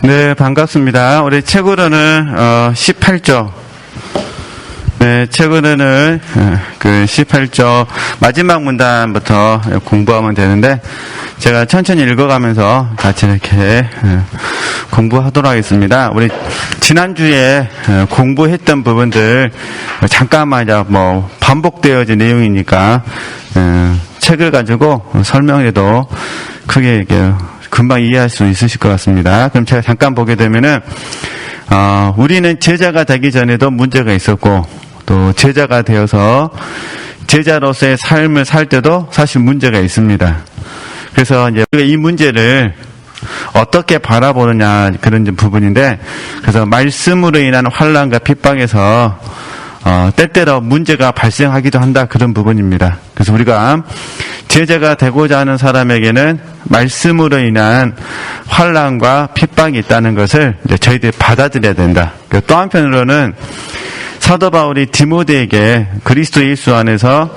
네, 반갑습니다. 우리 책으로는 18조. 네, 책으로는 그 18조 마지막 문단부터 공부하면 되는데 제가 천천히 읽어가면서 같이 이렇게 공부하도록 하겠습니다. 우리 지난주에 공부했던 부분들 잠깐만 반복되어진 내용이니까 책을 가지고 설명해도 크게 이렇게 금방 이해할 수 있으실 것 같습니다. 그럼 제가 잠깐 보게 되면은, 우리는 제자가 되기 전에도 문제가 있었고, 또 제자가 되어서 제자로서의 삶을 살 때도 사실 문제가 있습니다. 그래서 이제 이 문제를 어떻게 바라보느냐 그런 부분인데, 그래서 말씀으로 인한 환난과 핍박에서 때때로 문제가 발생하기도 한다 그런 부분입니다. 그래서 우리가 제자가 되고자 하는 사람에게는 말씀으로 인한 환난과 핍박이 있다는 것을 이제 저희들이 받아들여야 된다. 또 한편으로는 사도 바울이 디모데에게 그리스도 예수 안에서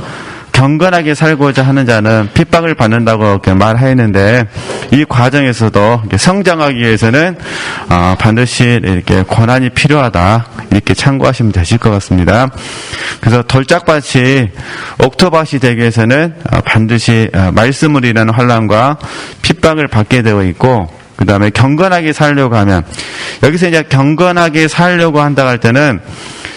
경건하게 살고자 하는 자는 핍박을 받는다고 이렇게 말했는데 이 과정에서도 성장하기 위해서는 반드시 이렇게 고난이 필요하다 이렇게 참고하시면 되실 것 같습니다. 그래서 돌짝밭이 옥토밭이 되기 위해서는 반드시 말씀으로 인한 환난과 핍박을 받게 되어 있고 그 다음에 경건하게 살려고 하면 여기서 이제 경건하게 살려고 한다 할 때는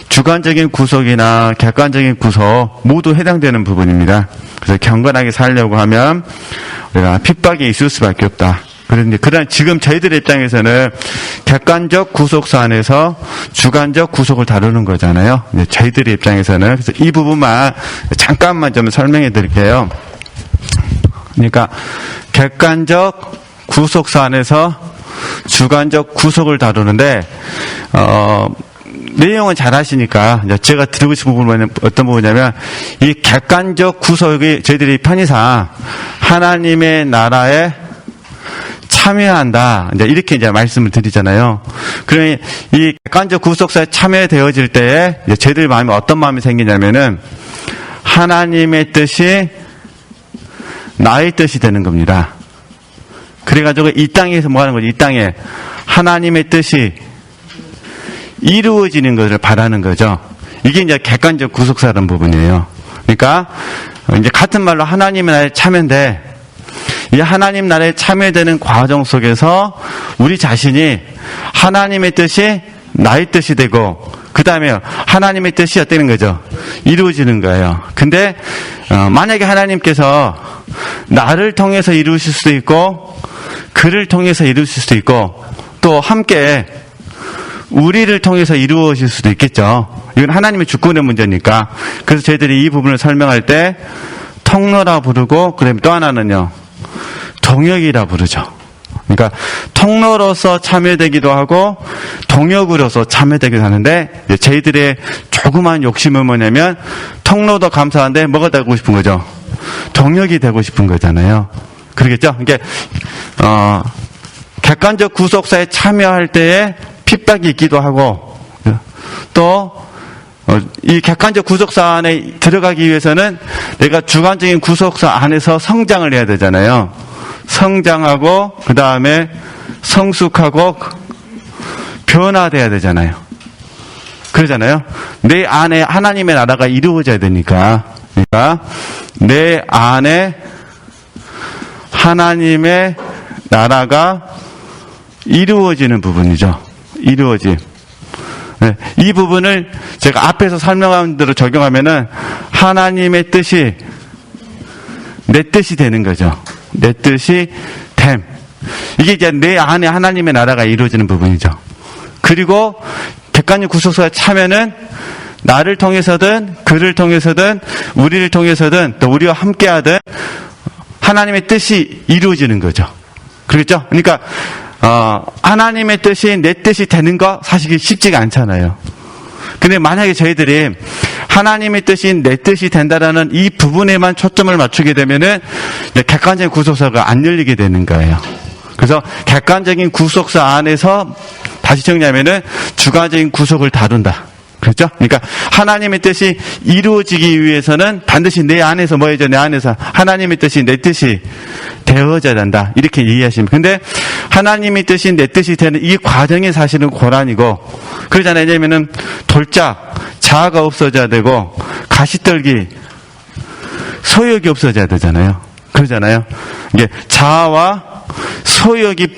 주관적인 구속이나 객관적인 구속 모두 해당되는 부분입니다. 그래서 경건하게 살려고 하면 우리가 핍박이 있을 수밖에 없다. 그런데 지금 저희들의 입장에서는 객관적 구속사 안에서 주관적 구속을 다루는 거잖아요. 저희들의 입장에서는 그래서 이 부분만 잠깐만 좀 설명해 드릴게요. 그러니까 객관적 구속사 안에서 주관적 구속을 다루는데 내용은 잘 하시니까 제가 드리고 싶은 부분은 어떤 부분이냐면 이 객관적 구속이 저희들이 편의상 하나님의 나라에 참여한다. 이렇게 이제 말씀을 드리잖아요. 그러니 이 객관적 구속사에 참여되어질 때에 저희들 마음에 어떤 마음이 생기냐면은 하나님의 뜻이 나의 뜻이 되는 겁니다. 그래가지고 이 땅에서 뭐 하는 거죠? 이 땅에 하나님의 뜻이 이루어지는 것을 바라는 거죠. 이게 이제 객관적 구속사라는 부분이에요. 그러니까 이제 같은 말로 하나님의 나라에 참여인데 이 하나님 나라에 참여되는 과정 속에서 우리 자신이 하나님의 뜻이 나의 뜻이 되고 그 다음에 하나님의 뜻이 어때는 거죠? 이루어지는 거예요. 근데 만약에 하나님께서 나를 통해서 이루실 수도 있고 그를 통해서 이루실 수도 있고 또 함께 우리를 통해서 이루어질 수도 있겠죠. 이건 하나님의 주권의 문제니까. 그래서 저희들이 이 부분을 설명할 때 통로라 부르고 그다음에 또 하나는요. 동역이라 부르죠. 그러니까 통로로서 참여되기도 하고 동역으로서 참여되기도 하는데 저희들의 조그만 욕심은 뭐냐면 통로도 감사한데 뭐가 되고 싶은 거죠? 동역이 되고 싶은 거잖아요. 그러겠죠? 그러니까 객관적 구속사에 참여할 때에 핍박이 있기도 하고 또 이 객관적 구속사 안에 들어가기 위해서는 내가 주관적인 구속사 안에서 성장을 해야 되잖아요. 성장하고 그 다음에 성숙하고 변화돼야 되잖아요. 그러잖아요. 내 안에 하나님의 나라가 이루어져야 되니까. 그러니까 내 안에 하나님의 나라가 이루어지는 부분이죠. 이루어짐. 네, 이 부분을 제가 앞에서 설명한 대로 적용하면은 하나님의 뜻이 내 뜻이 되는 거죠. 내 뜻이 됨. 이게 이제 내 안에 하나님의 나라가 이루어지는 부분이죠. 그리고 객관적 구속사에 참여는 나를 통해서든 그를 통해서든 우리를 통해서든 또 우리와 함께하든 하나님의 뜻이 이루어지는 거죠. 그렇죠? 그러니까 하나님의 뜻이 내 뜻이 되는 거 사실 쉽지가 않잖아요. 근데 만약에 저희들이 하나님의 뜻이 내 뜻이 된다라는 이 부분에만 초점을 맞추게 되면은 객관적인 구속사가 안 열리게 되는 거예요. 그래서 객관적인 구속사 안에서 다시 정리하면은 주관적인 구속을 다룬다. 그렇죠? 그러니까 하나님의 뜻이 이루어지기 위해서는 반드시 내 안에서 뭐해져? 내 안에서 하나님의 뜻이 내 뜻이 되어져야 된다. 이렇게 이해하시면. 근데 하나님의 뜻이 내 뜻이 되는 이 과정이 사실은 고난이고, 그러잖아요. 왜냐면은 돌짝, 자아가 없어져야 되고, 가시떨기, 소욕이 없어져야 되잖아요. 그러잖아요. 이게 자아와 소욕이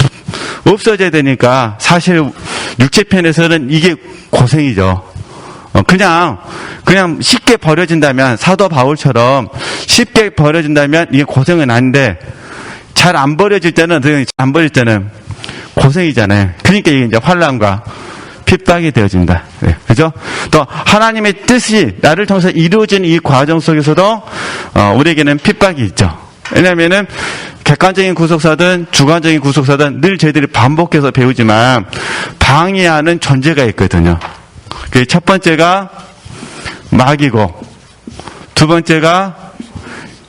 없어져야 되니까 사실 육체편에서는 이게 고생이죠. 그냥 쉽게 버려진다면, 사도 바울처럼 쉽게 버려진다면 이게 고생은 아닌데, 잘 안 버려질 때는 고생이잖아요. 그러니까 이게 이제 환난과 핍박이 되어진다. 네, 그죠? 또 하나님의 뜻이 나를 통해서 이루어진 이 과정 속에서도 우리에게는 핍박이 있죠. 왜냐하면은 객관적인 구속사든 주관적인 구속사든 늘 저희들이 반복해서 배우지만 방해하는 존재가 있거든요. 그 첫 번째가 마귀고, 두 번째가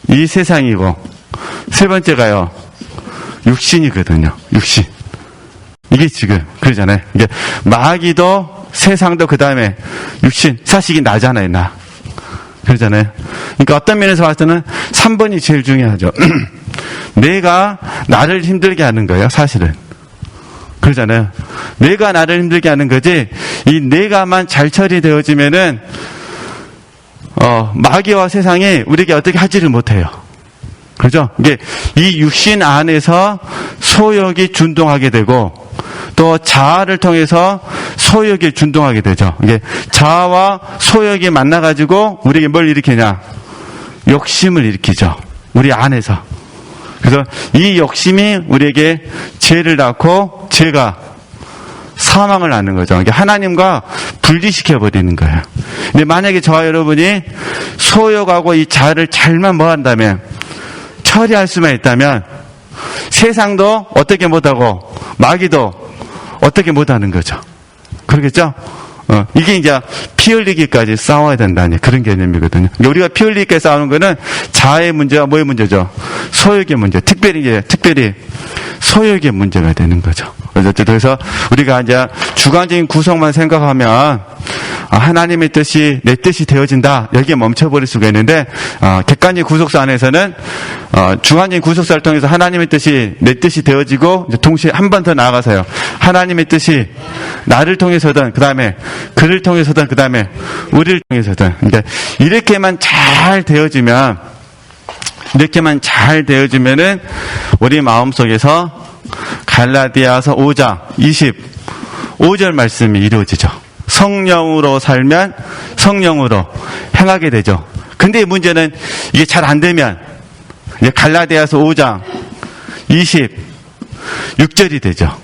이 세상이고, 세 번째가요 육신이거든요. 육신. 이게 지금 그러잖아요. 이게 마귀도 세상도 그 다음에 육신, 사실 이게 나잖아요. 나. 그러잖아요. 그러니까 어떤 면에서 봤을 때는 3번이 제일 중요하죠. 내가 나를 힘들게 하는 거예요. 사실은. 그러잖아요. 내가 나를 힘들게 하는 거지, 이 내가만 잘 처리되어지면은 마귀와 세상이 우리에게 어떻게 하지를 못해요. 그죠? 이게 이 육신 안에서 소욕이 준동하게 되고, 또 자아를 통해서 소욕이 준동하게 되죠. 이게 자아와 소욕이 만나가지고 우리에게 뭘 일으키냐? 욕심을 일으키죠. 우리 안에서. 그래서 이 욕심이 우리에게 죄를 낳고, 죄가 사망을 낳는 거죠. 이게 하나님과 분리시켜버리는 거예요. 근데 만약에 저와 여러분이 소욕하고 이 자아를 잘만 한다면, 처리할 수만 있다면, 세상도 어떻게 못하고, 마귀도 어떻게 못하는 거죠. 그러겠죠? 이게 이제 피 흘리기까지 싸워야 된다는 그런 개념이거든요. 우리가 피 흘리기까지 싸우는 거는 자아의 문제와 뭐의 문제죠? 소욕의 문제. 특별히 소욕의 문제가 되는 거죠. 그래서 우리가 이제 주관적인 구성만 생각하면 하나님의 뜻이 내 뜻이 되어진다, 여기에 멈춰버릴 수가 있는데, 객관적인 구속사 안에서는 주관적인 구속사를 통해서 하나님의 뜻이 내 뜻이 되어지고, 동시에 한 번 더 나아가서요, 하나님의 뜻이 나를 통해서든, 그 다음에 그를 통해서든, 그 다음에 우리를 통해서든, 그러니까 이렇게만 잘 되어지면은 우리 마음속에서 갈라디아서 5장 25절 말씀이 이루어지죠. 성령으로 살면 성령으로 행하게 되죠. 근데 문제는 이게 잘 안 되면 이제 갈라디아서 5장 26절이 되죠.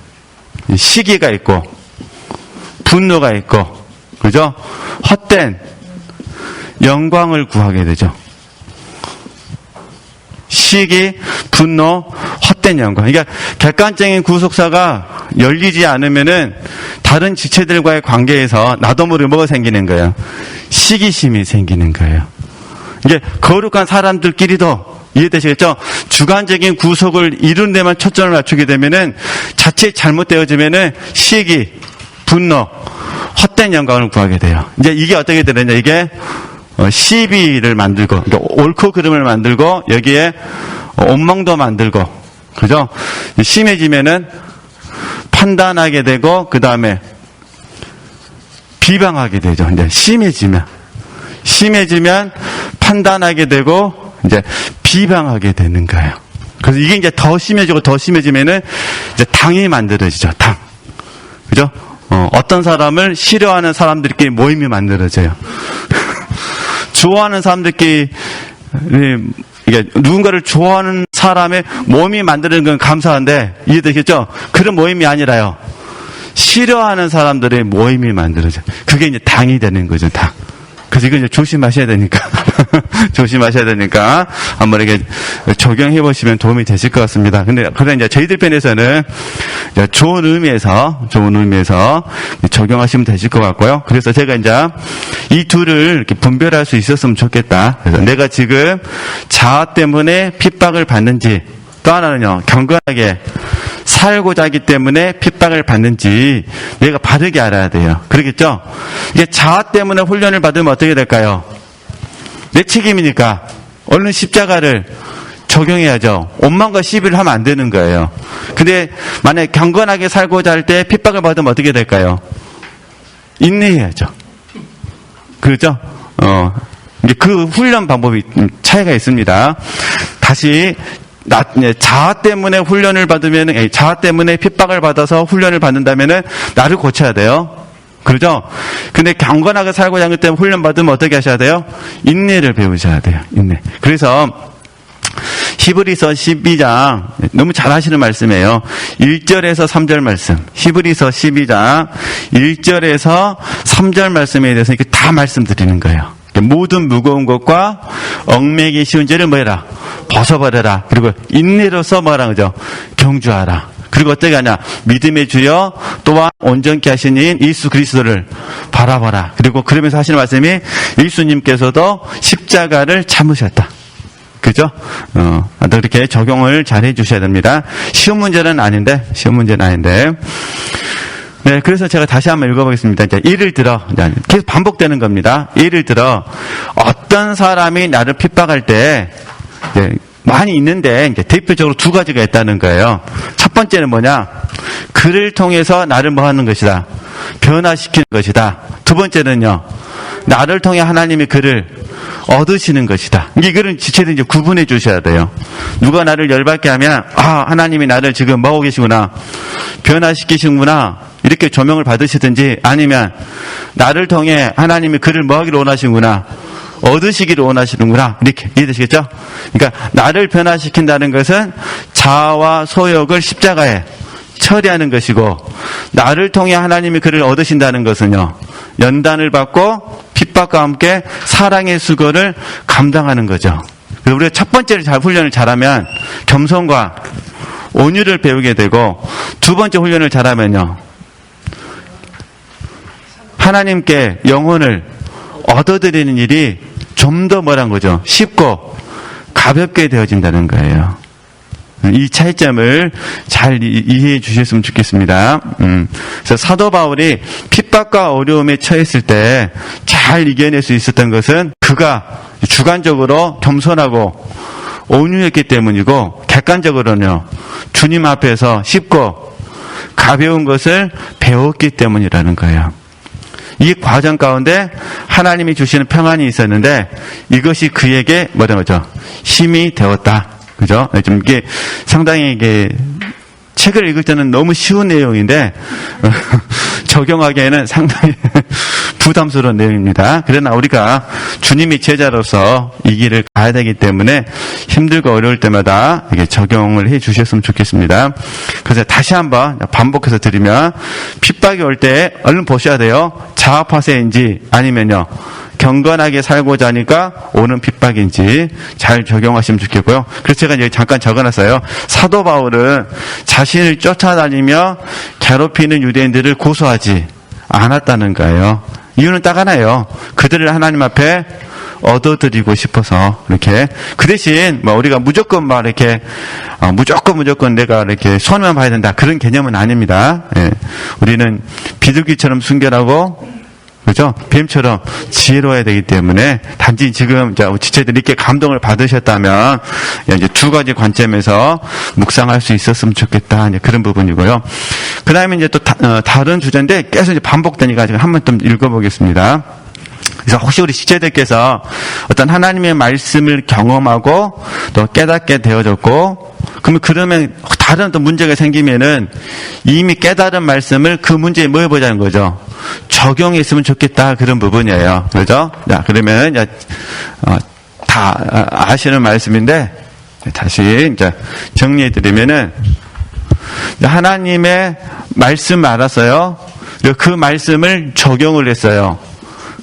시기가 있고 분노가 있고, 그죠? 헛된 영광을 구하게 되죠. 시기, 분노, 헛된 영광. 그러니까 객관적인 구속사가 열리지 않으면은 다른 지체들과의 관계에서 나도 모르게 뭐가 생기는 거예요? 시기심이 생기는 거예요. 이게 거룩한 사람들끼리도 이해되시겠죠? 주관적인 구속을 이룬 데만 초점을 맞추게 되면은 자칫 잘못되어지면은 시기, 분노, 헛된 영광을 구하게 돼요. 이제 이게 어떻게 되느냐? 이게 시비를 만들고, 그러니까 옳고 그름을 만들고, 여기에 온망도 만들고, 그죠? 심해지면은 판단하게 되고, 그 다음에 비방하게 되죠. 이제 심해지면 판단하게 되고, 이제 비방하게 되는 거예요. 그래서 이게 이제 더 심해지면은 이제 당이 만들어지죠. 당. 그죠? 어떤 사람을 싫어하는 사람들끼리 모임이 만들어져요. 좋아하는 사람들끼리, 누군가를 좋아하는 사람의 모임이 만드는 건 감사한데, 이해되겠죠? 그런 모임이 아니라요, 싫어하는 사람들의 모임이 만들어져요. 그게 이제 당이 되는 거죠, 당. 그래서 이거 이제 조심하셔야 되니까. 한번 이렇게 적용해 보시면 도움이 되실 것 같습니다. 근데 이제 저희들 편에서는 이제 좋은 의미에서 적용하시면 되실 것 같고요. 그래서 제가 이제 이 둘을 이렇게 분별할 수 있었으면 좋겠다. 그래서 내가 지금 자아 때문에 핍박을 받는지, 또 하나는요, 경건하게 살고자 하기 때문에 핍박을 받는지 내가 바르게 알아야 돼요. 그러겠죠? 이게 자아 때문에 훈련을 받으면 어떻게 될까요? 내 책임이니까 얼른 십자가를 적용해야죠. 원망과 시비를 하면 안 되는 거예요. 근데 만약에 경건하게 살고자 할 때 핍박을 받으면 어떻게 될까요? 인내해야죠. 그렇죠? 이제 그 훈련 방법이 차이가 있습니다. 다시 자아 때문에 훈련을 받으면, 자아 때문에 핍박을 받아서 훈련을 받는다면은 나를 고쳐야 돼요. 그러죠? 근데 경건하게 살고자 하기 때문에 훈련 받으면 어떻게 하셔야 돼요? 인내를 배우셔야 돼요. 인내. 그래서 히브리서 12장 너무 잘 하시는 말씀이에요. 1절에서 3절 말씀. 히브리서 12장 1절에서 3절 말씀에 대해서 이렇게 다 말씀드리는 거예요. 모든 무거운 것과 얽매기 쉬운 죄를 뭐해라? 벗어버려라. 그리고 인내로서 뭐라 그러죠? 경주하라. 그리고 어떻게 하냐? 믿음의 주여 또한 온전케 하신 이인 예수 그리스도를 바라봐라. 그리고 그러면서 하시는 말씀이 예수님께서도 십자가를 참으셨다. 그죠? 이렇게 적용을 잘 해주셔야 됩니다. 쉬운 문제는 아닌데. 네, 그래서 제가 다시 한번 읽어보겠습니다. 이제 예를 들어, 계속 반복되는 겁니다. 예를 들어, 어떤 사람이 나를 핍박할 때, 이제 많이 있는데, 이제 대표적으로 두 가지가 있다는 거예요. 첫 번째는 뭐냐? 그를 통해서 나를 뭐 하는 것이다? 변화시키는 것이다. 두 번째는요, 나를 통해 하나님이 그를 얻으시는 것이다. 이거는 지체를 이제 구분해 주셔야 돼요. 누가 나를 열받게 하면, 하나님이 나를 지금 뭐하고 계시구나. 변화시키시구나. 이렇게 조명을 받으시든지 아니면 나를 통해 하나님이 그를 뭐하기를 원하시는구나. 얻으시기를 원하시는구나. 이렇게 이해되시겠죠? 그러니까 나를 변화시킨다는 것은 자아와 소욕을 십자가에 처리하는 것이고 나를 통해 하나님이 그를 얻으신다는 것은요. 연단을 받고 핍박과 함께 사랑의 수고를 감당하는 거죠. 그래서 우리가 첫 번째를 훈련을 잘하면 겸손과 온유를 배우게 되고 두 번째 훈련을 잘하면요. 하나님께 영혼을 얻어드리는 일이 좀 더 뭐란 거죠? 쉽고 가볍게 되어진다는 거예요. 이 차이점을 잘 이해해 주셨으면 좋겠습니다. 그래서 사도 바울이 핍박과 어려움에 처했을 때 잘 이겨낼 수 있었던 것은 그가 주관적으로 겸손하고 온유했기 때문이고 객관적으로는요. 주님 앞에서 쉽고 가벼운 것을 배웠기 때문이라는 거예요. 이 과정 가운데 하나님이 주시는 평안이 있었는데 이것이 그에게 뭐라는 거죠? 힘이 되었다. 그죠? 좀 이게 상당히 이게 책을 읽을 때는 너무 쉬운 내용인데 적용하기에는 상당히 부담스러운 내용입니다. 그러나 우리가 주님이 제자로서 이 길을 가야 되기 때문에 힘들고 어려울 때마다 이게 적용을 해 주셨으면 좋겠습니다. 그래서 다시 한번 반복해서 드리면 핍박이 올 때 얼른 보셔야 돼요. 자아파세인지 아니면요. 경건하게 살고자 하니까 오는 핍박인지 잘 적용하시면 좋겠고요. 그래서 제가 여기 잠깐 적어놨어요. 사도 바울은 자신을 쫓아다니며 괴롭히는 유대인들을 고소하지 않았다는 거예요. 이유는 딱 하나예요. 그들을 하나님 앞에 얻어드리고 싶어서 이렇게 그 대신 뭐 우리가 무조건 막 이렇게 무조건 내가 이렇게 손만 봐야 된다 그런 개념은 아닙니다. 예. 우리는 비둘기처럼 순결하고 그죠? 뱀처럼 지혜로워야 되기 때문에 단지 지금 지체들이 이렇게 감동을 받으셨다면 이제 두 가지 관점에서 묵상할 수 있었으면 좋겠다. 이제 그런 부분이고요. 그 다음에 이제 또 다른 주제인데 계속 이제 반복되니까 지금 한번 좀 읽어보겠습니다. 그래서 혹시 우리 지체들께서 어떤 하나님의 말씀을 경험하고 또 깨닫게 되어졌고 그러면 다른 또 문제가 생기면은 이미 깨달은 말씀을 그 문제에 뭐 해보자는 거죠? 적용했으면 좋겠다 그런 부분이에요. 그죠? 자, 그러면 다 아시는 말씀인데 다시 이제 정리해드리면은 하나님의 말씀 알았어요. 그 말씀을 적용을 했어요.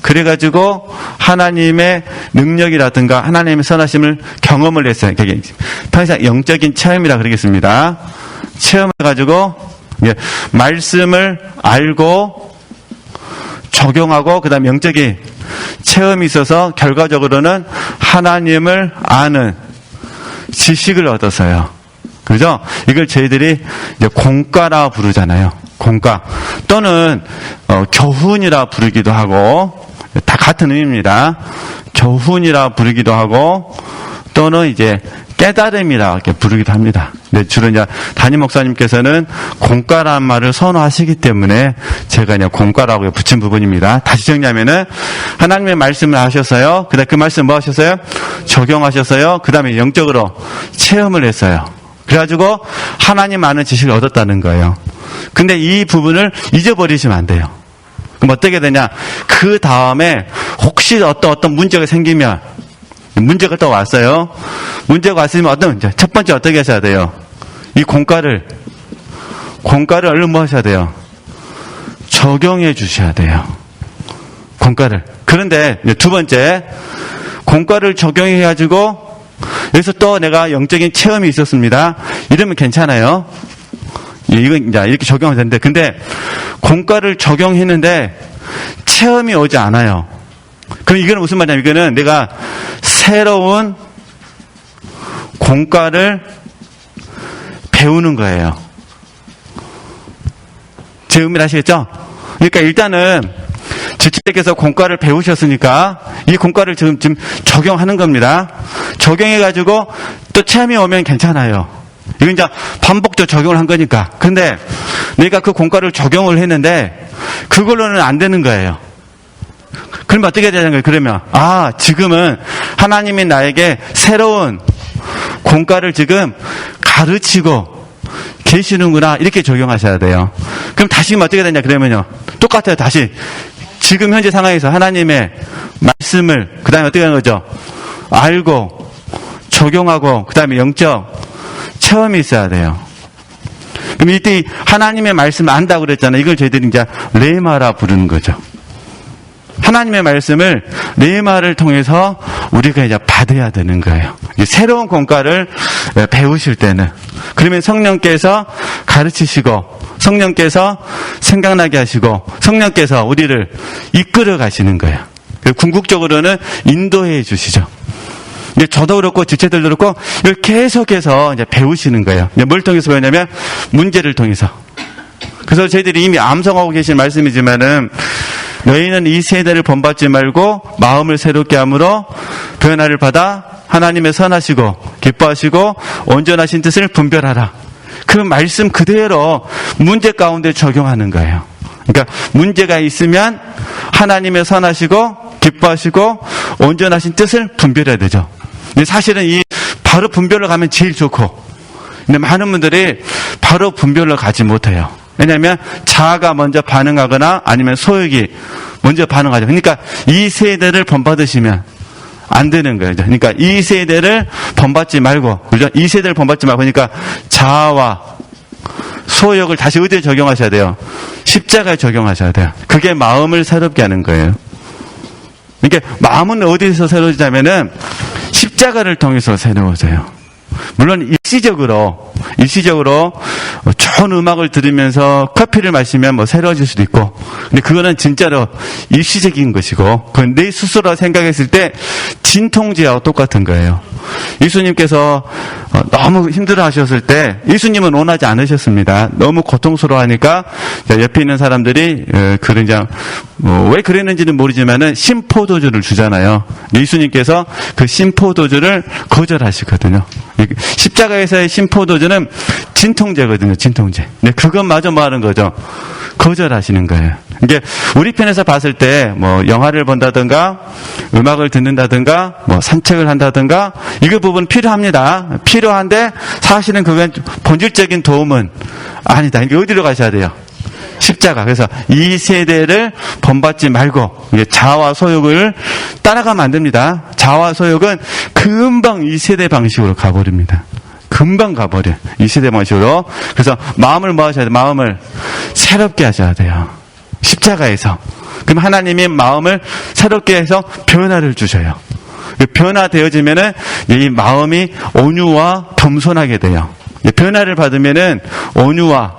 그래가지고 하나님의 능력이라든가 하나님의 선하심을 경험을 했어요. 더 이상 영적인 체험이라 그러겠습니다. 체험해가지고 말씀을 알고 적용하고 그 다음에 영적인 체험이 있어서 결과적으로는 하나님을 아는 지식을 얻어서요. 그죠? 이걸 저희들이 이제 공과라 부르잖아요. 공과. 또는, 교훈이라 부르기도 하고, 다 같은 의미입니다. 교훈이라 부르기도 하고, 또는 이제 깨달음이라 이렇게 부르기도 합니다. 근데 주로 이제 담임 목사님께서는 공과라는 말을 선호하시기 때문에 제가 그냥 공과라고 붙인 부분입니다. 다시 정리하면은 하나님의 말씀을 하셨어요. 그다음 그 말씀 뭐 하셨어요? 적용하셨어요. 그다음에 영적으로 체험을 했어요. 그래가지고 하나님 아는 지식을 얻었다는 거예요. 근데 이 부분을 잊어버리시면 안 돼요. 그럼 어떻게 되냐? 그 다음에 혹시 어떤 문제가 생기면 문제가 또 왔어요. 문제가 왔으면 첫 번째 어떻게 하셔야 돼요? 이 공과를 얼른 뭐 하셔야 돼요? 적용해 주셔야 돼요. 공과를. 그런데 두 번째, 공과를 적용해가지고 여기서 또 내가 영적인 체험이 있었습니다. 이러면 괜찮아요. 이건 이제 이렇게 적용하면 되는데, 근데 공과를 적용했는데 체험이 오지 않아요. 그럼 이거는 무슨 말이냐면, 이거는 내가 새로운 공과를 배우는 거예요. 제 의미를 아시겠죠? 그러니까 일단은 지체께서 공과를 배우셨으니까 이 공과를 지금 적용하는 겁니다. 적용해가지고 또 체험이 오면 괜찮아요. 이건 이제 반복적으로 적용을 한 거니까. 근데 내가 그 공과를 적용을 했는데 그걸로는 안 되는 거예요. 그러면 어떻게 되는 거예요? 그러면 지금은 하나님이 나에게 새로운 공과를 지금 가르치고 계시는구나, 이렇게 적용하셔야 돼요. 그럼 다시 어떻게 되냐 그러면요, 똑같아요. 다시 지금 현재 상황에서 하나님의 말씀을 그 다음에 어떻게 하는 거죠? 알고 적용하고 그 다음에 영적 체험이 있어야 돼요. 그럼 이때 하나님의 말씀을 안다고 그랬잖아요. 이걸 저희들이 이제 레마라 부르는 거죠. 하나님의 말씀을 레마를 통해서 우리가 이제 받아야 되는 거예요. 새로운 공과를 배우실 때는. 그러면 성령께서 가르치시고, 성령께서 생각나게 하시고, 성령께서 우리를 이끌어 가시는 거예요. 궁극적으로는 인도해 주시죠. 이제 저도 그렇고 지체들도 그렇고 이걸 계속해서 이제 배우시는 거예요. 이제 뭘 통해서 배우냐면 문제를 통해서. 그래서 저희들이 이미 암송하고 계신 말씀이지만은, 너희는 이 세대를 본받지 말고 마음을 새롭게 함으로 변화를 받아 하나님의 선하시고 기뻐하시고 온전하신 뜻을 분별하라. 그 말씀 그대로 문제 가운데 적용하는 거예요. 그러니까 문제가 있으면 하나님의 선하시고 기뻐하시고 온전하신 뜻을 분별해야 되죠. 근데 사실은 이 바로 분별로 가면 제일 좋고, 근데 많은 분들이 바로 분별로 가지 못해요. 왜냐하면 자아가 먼저 반응하거나 아니면 소욕이 먼저 반응하죠. 그러니까 이 세대를 본받으시면 안 되는 거예요. 그러니까 이 세대를 본받지 말고, 그죠? 이 세대를 본받지 말고, 그러니까 자아와 소욕을 다시 어디에 적용하셔야 돼요? 십자가에 적용하셔야 돼요. 그게 마음을 새롭게 하는 거예요. 그러니까 마음은 어디서 새로워지냐면은 십자가를 통해서 새로워져요. 물론 일시적으로 좋은 음악을 들으면서 커피를 마시면 새로워질 수도 있고, 근데 그거는 진짜로 일시적인 것이고, 그건 내 스스로 생각했을 때 진통제하고 똑같은 거예요. 예수님께서 너무 힘들어 하셨을 때 예수님은 원하지 않으셨습니다. 너무 고통스러워하니까 옆에 있는 사람들이 왜 그랬는지는 모르지만은 신포도주를 주잖아요. 예수님께서 그 신포도주를 거절하시거든요. 십자가에서의 신포도주는 진통제거든요. 진통제. 근데 그것마저 뭐 하는 거죠? 거절하시는 거예요. 이게 우리 편에서 봤을 때 영화를 본다든가 음악을 듣는다든가 산책을 한다든가 이거 부분 필요합니다. 필요한데 사실은 그건 본질적인 도움은 아니다. 이게 어디로 가셔야 돼요? 십자가. 그래서 이 세대를 본받지 말고 자아와 소욕을 따라가면 안 됩니다. 자아와 소욕은 금방 이 세대 방식으로 가버립니다. 금방 가버려. 이 세대 방식으로. 그래서 마음을 뭐 하셔야 돼요? 마음을 새롭게 하셔야 돼요. 십자가에서. 그럼 하나님이 마음을 새롭게 해서 변화를 주셔요. 변화되어지면은 이 마음이 온유와 겸손하게 돼요. 변화를 받으면은 온유와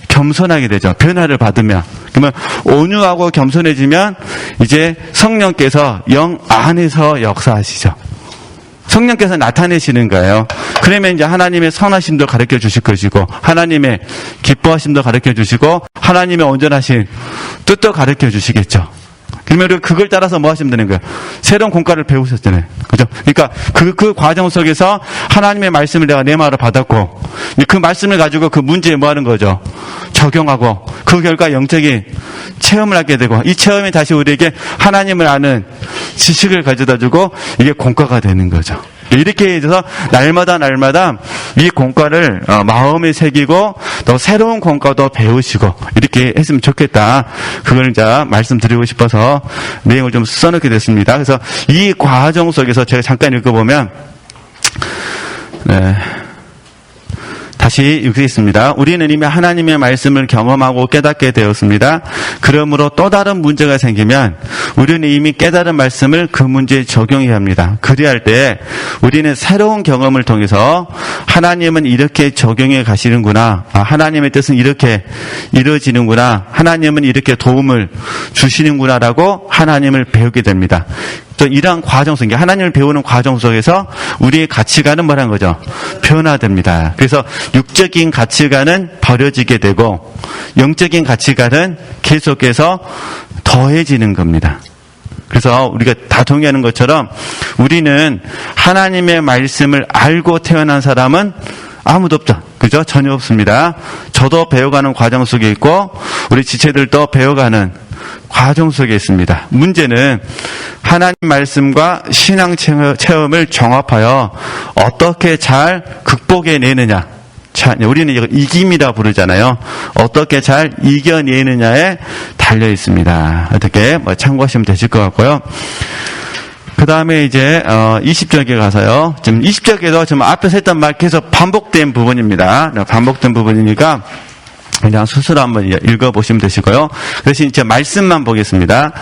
겸손하게 되죠. 변화를 받으면. 그러면 온유하고 겸손해지면 이제 성령께서 영 안에서 역사하시죠. 성령께서 나타내시는 거예요. 그러면 이제 하나님의 선하심도 가르쳐 주실 것이고, 하나님의 기뻐하심도 가르쳐 주시고, 하나님의 온전하신 뜻도 가르쳐 주시겠죠. 그러면 우리가 그걸 따라서 뭐 하시면 되는 거예요? 새로운 공과를 배우셨잖아요. 그죠? 그러니까 그 과정 속에서 하나님의 말씀을 내가 내 마음으로 받았고, 그 말씀을 가지고 그 문제에 뭐 하는 거죠? 적용하고, 그 결과 영적인 체험을 하게 되고, 이 체험이 다시 우리에게 하나님을 아는 지식을 가져다 주고, 이게 공과가 되는 거죠. 이렇게 해서 날마다 이 공과를 마음에 새기고 또 새로운 공과도 배우시고 이렇게 했으면 좋겠다. 그걸 이제 말씀드리고 싶어서 내용을 좀 써놓게 됐습니다. 그래서 이 과정 속에서 제가 잠깐 읽어보면, 네. 다시 읽겠습니다. 우리는 이미 하나님의 말씀을 경험하고 깨닫게 되었습니다. 그러므로 또 다른 문제가 생기면 우리는 이미 깨달은 말씀을 그 문제에 적용해야 합니다. 그리할 때 우리는 새로운 경험을 통해서 하나님은 이렇게 적용해 가시는구나. 하나님의 뜻은 이렇게 이루어지는구나. 하나님은 이렇게 도움을 주시는구나라고 하나님을 배우게 됩니다. 또 이러한 과정 속에 하나님을 배우는 과정 속에서 우리의 가치관은 뭐라는 거죠? 변화됩니다. 그래서 육적인 가치관은 버려지게 되고 영적인 가치관은 계속해서 더해지는 겁니다. 그래서 우리가 다 동의하는 것처럼 우리는 하나님의 말씀을 알고 태어난 사람은 아무도 없죠. 그죠? 전혀 없습니다. 저도 배워가는 과정 속에 있고 우리 지체들도 배워가는 과정 속에 있습니다. 문제는 하나님 말씀과 신앙 체험을 종합하여 어떻게 잘 극복해내느냐. 우리는 이거 이김이라 부르잖아요. 어떻게 잘 이겨내느냐에 달려 있습니다. 어떻게 참고하시면 되실 것 같고요. 그 다음에 이제 20절에 가서요. 지금 20절에도 지금 앞에서 했던 말 계속 반복된 부분입니다. 반복된 부분이니까 그냥 스스로 한번 읽어보시면 되시고요. 그래서 이제 말씀만 보겠습니다.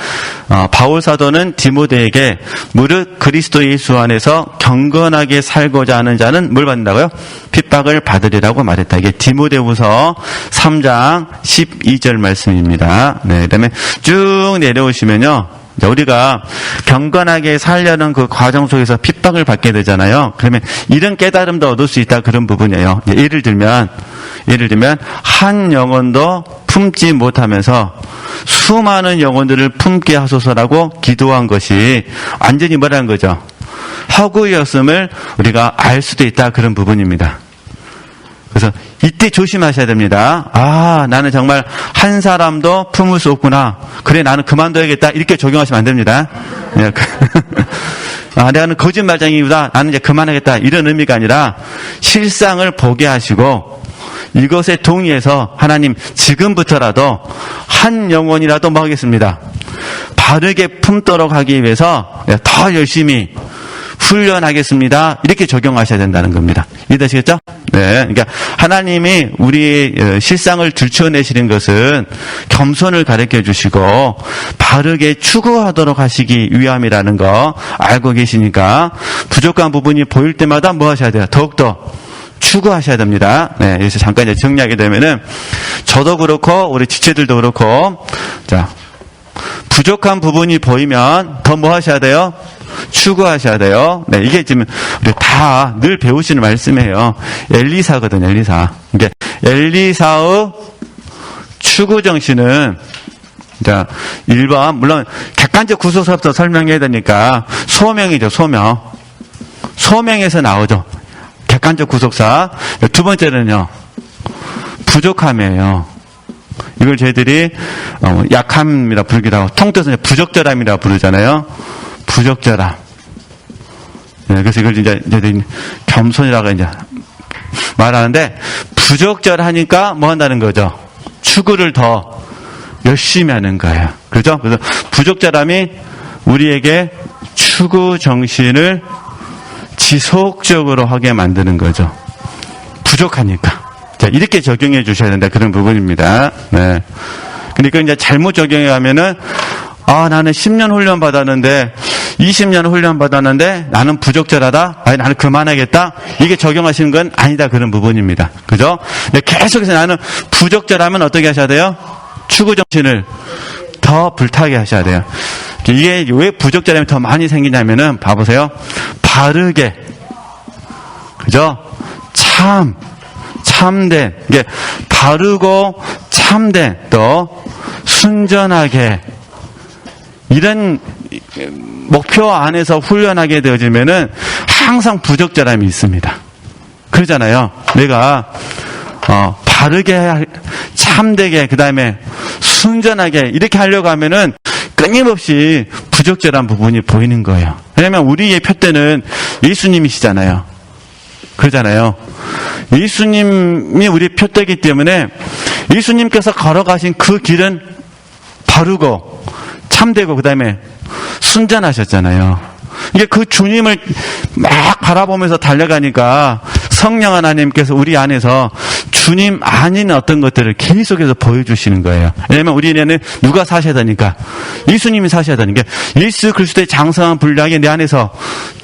바울 사도는 디모데에게 무릇 그리스도 예수 안에서 경건하게 살고자 하는 자는 뭘 받는다고요? 핍박을 받으리라고 말했다. 이게 디모데후서 3장 12절 말씀입니다. 네, 그다음에 쭉 내려오시면요. 우리가 경건하게 살려는 그 과정 속에서 핍박을 받게 되잖아요. 그러면 이런 깨달음도 얻을 수 있다, 그런 부분이에요. 예를 들면 한 영혼도 품지 못하면서 수많은 영혼들을 품게 하소서라고 기도한 것이 완전히 뭐라는 거죠? 허구였음을 우리가 알 수도 있다, 그런 부분입니다. 그래서 이때 조심하셔야 됩니다. 나는 정말 한 사람도 품을 수 없구나. 그래, 나는 그만둬야겠다. 이렇게 적용하시면 안 됩니다. 내가는 거짓말쟁이보다 나는 이제 그만하겠다. 이런 의미가 아니라 실상을 보게 하시고 이것에 동의해서 하나님 지금부터라도 한 영혼이라도 뭐 하겠습니다. 바르게 품도록 하기 위해서 더 열심히 훈련하겠습니다. 이렇게 적용하셔야 된다는 겁니다. 이해되시겠죠? 네. 그러니까 하나님이 우리의 실상을 들춰내시는 것은 겸손을 가르쳐 주시고 바르게 추구하도록 하시기 위함이라는 거 알고 계시니까 부족한 부분이 보일 때마다 뭐 하셔야 돼요? 더욱더 추구하셔야 됩니다. 네. 여기서 잠깐 이제 정리하게 되면은 저도 그렇고 우리 지체들도 그렇고 자, 부족한 부분이 보이면 더 뭐 하셔야 돼요? 추구하셔야 돼요. 네, 이게 지금 우리 다 늘 배우시는 말씀이에요. 엘리사거든요, 엘리사. 이게 엘리사의 추구 정신은 자, 1번 물론 객관적 구속사부터 설명해야 되니까 소명이죠, 소명. 소명에서 나오죠. 객관적 구속사. 두 번째는요, 부족함이에요. 이걸 저희들이 약함이라 부르기도 하고 통틀어서 부적절함이라 부르잖아요. 부적절함. 네, 그래서 이걸 이제 겸손이라고 이제 말하는데 부적절하니까 뭐 한다는 거죠? 추구를 더 열심히 하는 거예요. 그렇죠? 그래서 부적절함이 우리에게 추구 정신을 지속적으로 하게 만드는 거죠. 부족하니까. 자, 이렇게 적용해 주셔야 된다. 그런 부분입니다. 네. 그러니까 이제 잘못 적용해 가면은 나는 10년 훈련 받았는데 20년 훈련 받았는데 나는 부적절하다. 나는 그만하겠다. 이게 적용하시는 건 아니다. 그런 부분입니다. 그죠? 계속해서 나는 부적절하면 어떻게 하셔야 돼요? 추구 정신을 더 불타게 하셔야 돼요. 이게 왜 부적절함이 더 많이 생기냐면은 봐보세요. 바르게, 그죠? 참된, 이게 바르고 참된, 또 순전하게, 이런 목표 안에서 훈련하게 되어지면은 항상 부적절함이 있습니다. 그러잖아요. 내가 바르게, 참되게, 그 다음에 순전하게 이렇게 하려고 하면은 끊임없이 부적절한 부분이 보이는 거예요. 왜냐하면 우리의 표대는 예수님이시잖아요. 그러잖아요. 예수님이 우리 표대이기 때문에 예수님께서 걸어가신 그 길은 바르고 참되고 그 다음에 순전하셨잖아요. 이게 그 주님을 막 바라보면서 달려가니까 성령 하나님께서 우리 안에서 주님 아닌 어떤 것들을 계속해서 보여주시는 거예요. 왜냐하면 우리는 누가 사셔야 되니까? 예수님이 사셔야 되니까. 예수 그리스도의 장성한 분량이 내 안에서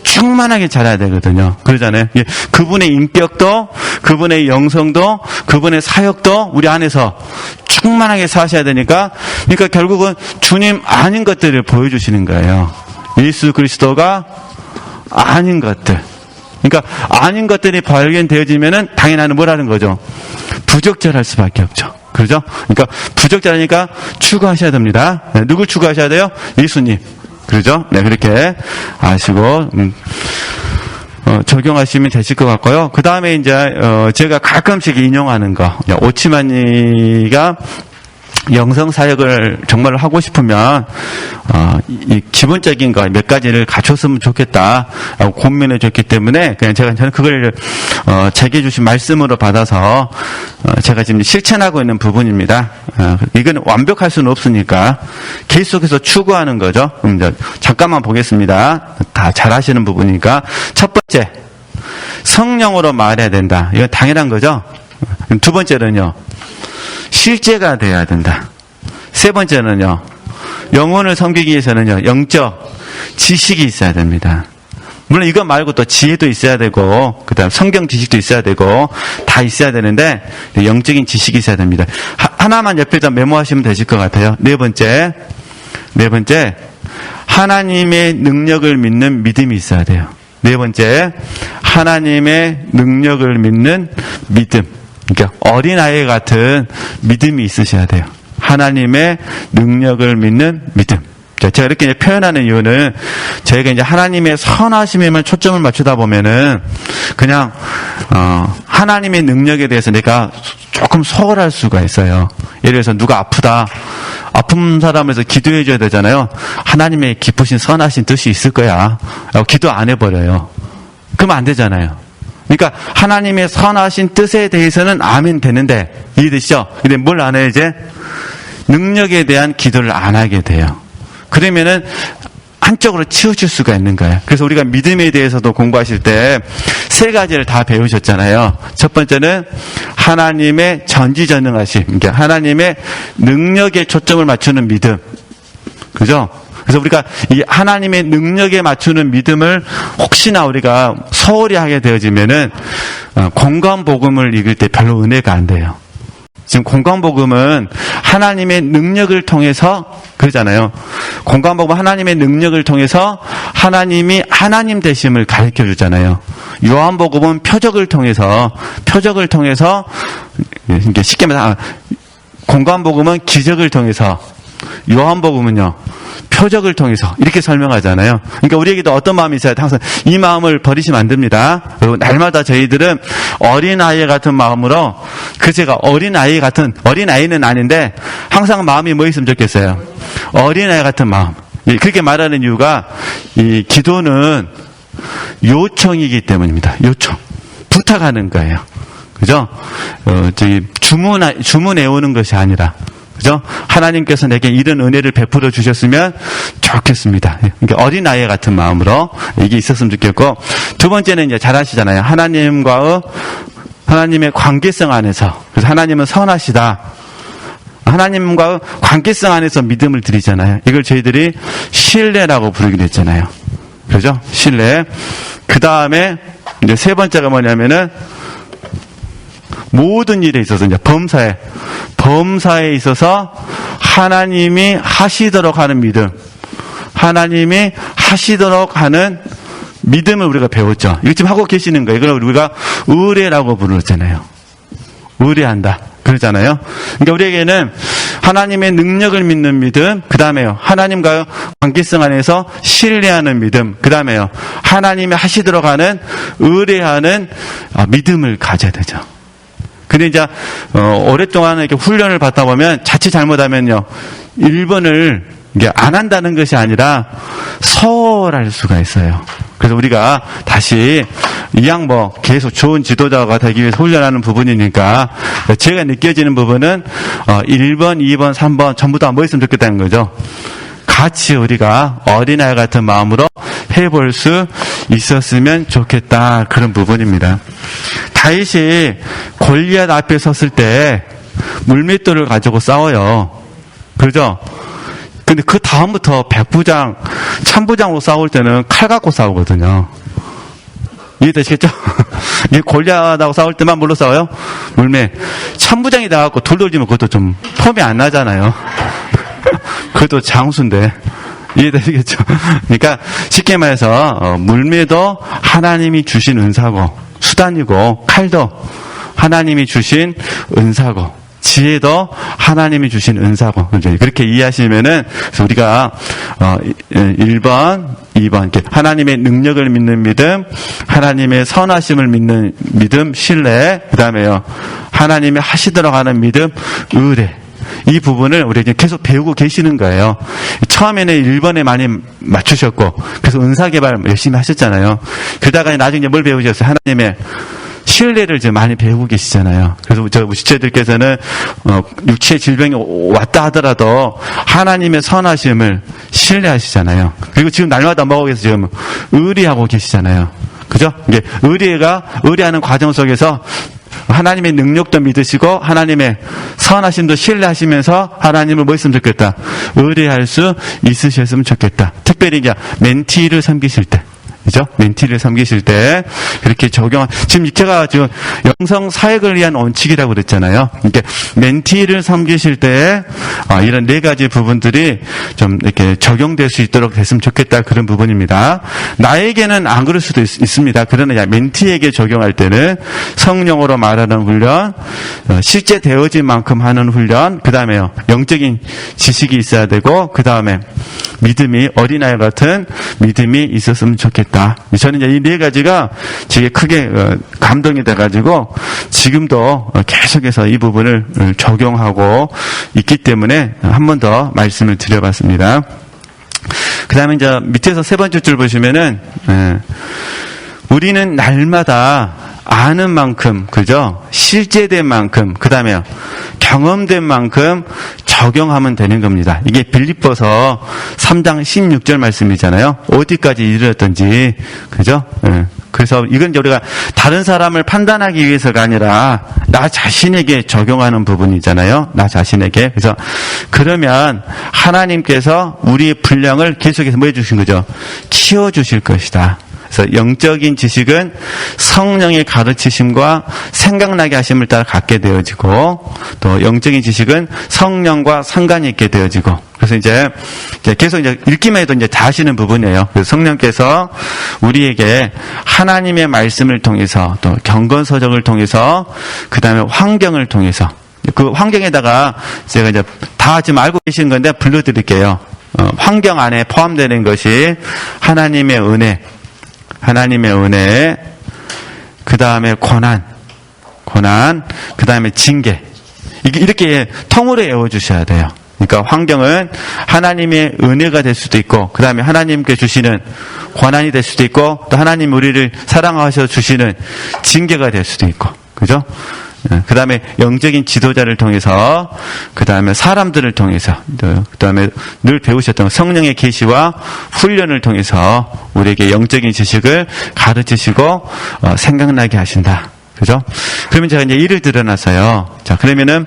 충만하게 자라야 되거든요. 그러잖아요. 그분의 인격도, 그분의 영성도, 그분의 사역도 우리 안에서 충만하게 사셔야 되니까, 그러니까 결국은 주님 아닌 것들을 보여주시는 거예요. 예수 그리스도가 아닌 것들. 그러니까 아닌 것들이 발견되어지면은 당연히 뭐라는 거죠? 부적절할 수밖에 없죠. 그렇죠? 그러니까 부적절하니까 추구하셔야 됩니다. 네, 누굴 추구하셔야 돼요? 예수님. 그렇죠? 네, 그렇게 아시고 적용하시면 되실 것 같고요. 그 다음에 이제 제가 가끔씩 인용하는 거, 오치만이가 영성 사역을 정말 하고 싶으면 이 기본적인 거 몇 가지를 갖췄으면 좋겠다 고민해 줬기 때문에 그냥 저는 그걸 제게 주신 말씀으로 받아서 제가 지금 실천하고 있는 부분입니다. 이건 완벽할 수는 없으니까 계속해서 추구하는 거죠. 그럼 이제 잠깐만 보겠습니다. 다 잘하시는 부분이니까 첫 번째, 성령으로 말해야 된다. 이건 당연한 거죠. 두 번째는요, 실제가 돼야 된다. 세 번째는요, 영혼을 섬기기 위해서는요, 영적 지식이 있어야 됩니다. 물론 이거 말고 또 지혜도 있어야 되고, 그 다음 성경 지식도 있어야 되고, 다 있어야 되는데, 영적인 지식이 있어야 됩니다. 하나만 옆에다 메모하시면 되실 것 같아요. 네 번째, 하나님의 능력을 믿는 믿음이 있어야 돼요. 네 번째, 하나님의 능력을 믿는 믿음. 그러니까 어린아이 같은 믿음이 있으셔야 돼요. 하나님의 능력을 믿는 믿음. 제가 이렇게 표현하는 이유는 저희가 이제 하나님의 선하심에만 초점을 맞추다 보면은 그냥 하나님의 능력에 대해서 내가 조금 소홀할 수가 있어요. 예를 들어서 누가 아프다. 아픈 사람에서 기도해 줘야 되잖아요. 하나님의 기쁘신 선하신 뜻이 있을 거야. 기도 안 해버려요. 그러면 안 되잖아요. 그러니까 하나님의 선하신 뜻에 대해서는 아멘 되는데, 이해되시죠? 근데 뭘 안 해요, 이제? 능력에 대한 기도를 안 하게 돼요. 그러면은 한쪽으로 치우칠 수가 있는 거예요. 그래서 우리가 믿음에 대해서도 공부하실 때 세 가지를 다 배우셨잖아요. 첫 번째는 하나님의 전지전능하심, 그러니까 하나님의 능력에 초점을 맞추는 믿음. 그죠? 그래서 우리가 이 하나님의 능력에 맞추는 믿음을 혹시나 우리가 소홀히 하게 되어지면은 공간복음을 읽을 때 별로 은혜가 안 돼요. 지금 공간복음은 하나님의 능력을 통해서 그러잖아요. 공간복음은 하나님의 능력을 통해서 하나님이 하나님 되심을 가르쳐 주잖아요. 요한복음은 표적을 통해서 쉽게 말해서 공간복음은 기적을 통해서, 요한복음은요 표적을 통해서 이렇게 설명하잖아요. 그러니까 우리에게도 어떤 마음이 있어야 돼? 항상 이 마음을 버리시면 안 됩니다. 그리고 날마다 저희들은 어린아이 같은 마음으로, 그 제가 어린아이는 아닌데 항상 마음이 뭐 있으면 좋겠어요? 어린아이 같은 마음. 그렇게 말하는 이유가 이 기도는 요청이기 때문입니다. 요청. 부탁하는 거예요. 그죠? 주문해 오는 것이 아니라, 그죠? 하나님께서 내게 이런 은혜를 베풀어 주셨으면 좋겠습니다. 그러니까 어린아이 같은 마음으로 이게 있었으면 좋겠고, 두 번째는 이제 잘 아시잖아요. 하나님의 관계성 안에서. 그래서 하나님은 선하시다. 하나님과 관계성 안에서 믿음을 드리잖아요. 이걸 저희들이 신뢰라고 부르기로 했잖아요. 그죠? 신뢰. 그 다음에 이제 세 번째가 뭐냐면은 모든 일에 있어서 이제 범사에 있어서 하나님이 하시도록 하는 믿음, 하나님이 하시도록 하는 믿음을 우리가 배웠죠. 이거 지금 하고 계시는 거예요. 이걸 우리가 의뢰라고 부르잖아요. 의뢰한다. 그러잖아요. 그러니까 우리에게는 하나님의 능력을 믿는 믿음, 그 다음에요. 하나님과 관계성 안에서 신뢰하는 믿음, 그 다음에요. 하나님이 하시도록 하는 의뢰하는 믿음을 가져야 되죠. 근데 이제, 오랫동안 이렇게 훈련을 받다 보면 자칫 잘못하면요. 1번을 이게 안 한다는 것이 아니라 소홀할 수가 있어요. 그래서 우리가 다시 이왕 계속 좋은 지도자가 되기 위해서 훈련하는 부분이니까 제가 느껴지는 부분은 1번, 2번, 3번 전부 다 뭐 있으면 좋겠다는 거죠. 같이 우리가 어린아이 같은 마음으로 해볼 수 있었으면 좋겠다. 그런 부분입니다. 다윗이 골리앗 앞에 섰을 때 물맷돌을 가지고 싸워요. 그죠? 근데 그 다음부터 백부장, 천부장으로 싸울 때는 칼 갖고 싸우거든요. 이해되시겠죠? 이 골리앗하고 싸울 때만 뭘로 싸워요? 물매. 천부장이 나갖고 돌 돌리면 그것도 좀 폼이 안 나잖아요. 그것도 장수인데. 이해되시겠죠? 그러니까 쉽게 말해서 물매도 하나님이 주신 은사고, 수단이고, 칼도 하나님이 주신 은사고, 지혜도 하나님이 주신 은사고, 그렇게 이해하시면은, 우리가, 1번, 2번, 이렇게 하나님의 능력을 믿는 믿음, 하나님의 선하심을 믿는 믿음, 신뢰, 그 다음에요. 하나님의 하시도록 하는 믿음, 의뢰. 이 부분을 우리 이제 계속 배우고 계시는 거예요. 처음에는 1번에 많이 맞추셨고, 그래서 은사 개발 열심히 하셨잖아요. 그러다가 나중에 뭘 배우셨어요? 하나님의 신뢰를 이제 많이 배우고 계시잖아요. 그래서 저 지체들께서는 육체의 질병이 왔다 하더라도 하나님의 선하심을 신뢰하시잖아요. 그리고 지금 날마다 먹어서 지금 의리하고 계시잖아요. 그죠? 이게 의리하는 과정 속에서 하나님의 능력도 믿으시고 하나님의 선하심도 신뢰하시면서 하나님을 뭐 했으면 좋겠다. 의뢰할 수 있으셨으면 좋겠다. 특별히 이제 멘티를 섬기실 때. 그죠? 멘티를 섬기실 때, 그렇게 지금 제가 지금 영성 사역을 위한 원칙이라고 그랬잖아요. 이렇게 멘티를 섬기실 때, 이런 4가지 부분들이 좀 이렇게 적용될 수 있도록 됐으면 좋겠다. 그런 부분입니다. 나에게는 안 그럴 수도 있습니다. 그러나 멘티에게 적용할 때는 성령으로 말하는 훈련, 실제 되어진 만큼 하는 훈련, 그 다음에요. 영적인 지식이 있어야 되고, 그 다음에 믿음이 어린아이 같은 믿음이 있었으면 좋겠다. 저는 이제 이 4가지가 되게 크게 감동이 돼가지고 지금도 계속해서 이 부분을 적용하고 있기 때문에 한 번 더 말씀을 드려봤습니다. 그 다음에 이제 밑에서 3번째 줄 보시면은 우리는 날마다 아는 만큼, 그죠? 실제된 만큼, 그 다음에 경험된 만큼 적용하면 되는 겁니다. 이게 빌립보서 3장 16절 말씀이잖아요. 어디까지 이르렀던지, 그죠? 그래서 이건 이제 우리가 다른 사람을 판단하기 위해서가 아니라 나 자신에게 적용하는 부분이잖아요. 나 자신에게. 그래서 그러면 하나님께서 우리의 분량을 계속해서 뭐 해주신 거죠? 키워주실 것이다. 그래서 영적인 지식은 성령의 가르치심과 생각나게 하심을 따라 갖게 되어지고, 또 영적인 지식은 성령과 상관이 있게 되어지고, 그래서 이제 계속 이제 읽기만 해도 이제 다 아시는 부분이에요. 그래서 성령께서 우리에게 하나님의 말씀을 통해서, 또 경건서적을 통해서, 그 다음에 환경을 통해서, 그 환경에다가 제가 이제 다 지금 알고 계신 건데 불러드릴게요. 환경 안에 포함되는 것이 하나님의 은혜, 그 다음에 고난, 그 다음에 징계. 이렇게 통으로 외워주셔야 돼요. 그러니까 환경은 하나님의 은혜가 될 수도 있고, 그 다음에 하나님께 주시는 고난이 될 수도 있고, 또 하나님 우리를 사랑하셔 주시는 징계가 될 수도 있고, 그죠? 그 다음에 영적인 지도자를 통해서, 그 다음에 사람들을 통해서, 그 다음에 늘 배우셨던 성령의 계시와 훈련을 통해서 우리에게 영적인 지식을 가르치시고 생각나게 하신다. 그죠? 그러면 제가 이제 일을 드러나서요. 자, 그러면은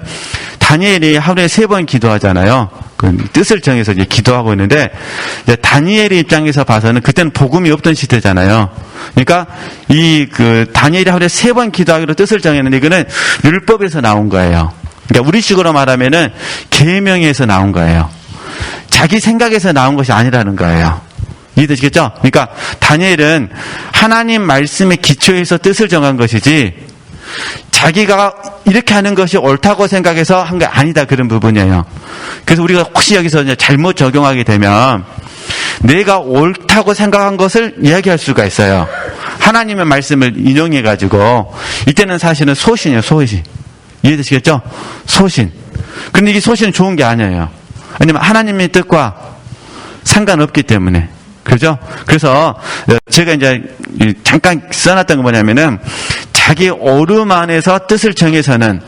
다니엘이 하루에 3번 기도하잖아요. 그 뜻을 정해서 이제 기도하고 있는데, 이제 다니엘의 입장에서 봐서는 그때는 복음이 없던 시대잖아요. 그러니까 다니엘이 하루에 3번 기도하기로 뜻을 정했는데 이거는 율법에서 나온 거예요. 그러니까 우리식으로 말하면은 계명에서 나온 거예요. 자기 생각에서 나온 것이 아니라는 거예요. 이해되시겠죠? 그러니까 다니엘은 하나님 말씀에 기초해서 뜻을 정한 것이지 자기가 이렇게 하는 것이 옳다고 생각해서 한 게 아니다, 그런 부분이에요. 그래서 우리가 혹시 여기서 이제 잘못 적용하게 되면 내가 옳다고 생각한 것을 이야기할 수가 있어요. 하나님의 말씀을 인용해가지고 이때는 사실은 소신이에요, 소신. 이해되시겠죠? 소신. 근데 이게 소신은 좋은 게 아니에요. 왜냐면 하나님의 뜻과 상관없기 때문에. 그죠? 그래서 제가 이제 잠깐 써놨던 거 뭐냐면은 자기 오름 안에서 뜻을 정해서는